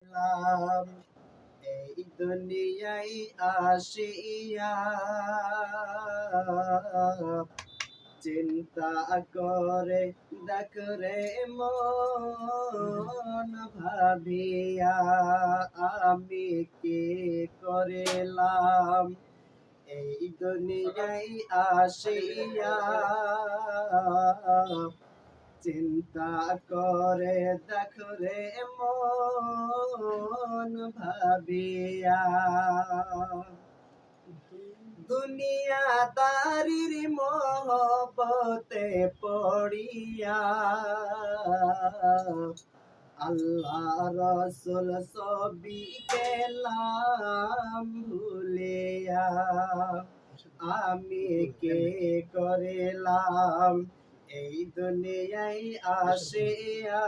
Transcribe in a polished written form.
করিলাম এই দুনিয়ায় আসিয়া চিন্তা করে দেখ রে মন ভাবিয়া আমি কি করিলাম এই দুনিয়ায় আসিয়া চিন্তা করে দেখ রে মন ভাবিয়া দুনিয়াদারির মহব্বতে পড়িয়া আল্লাহ রসুল সবই গেলাম ভুলিয়া আমি কে করিলাম এই দুনিয়ায় আসিয়া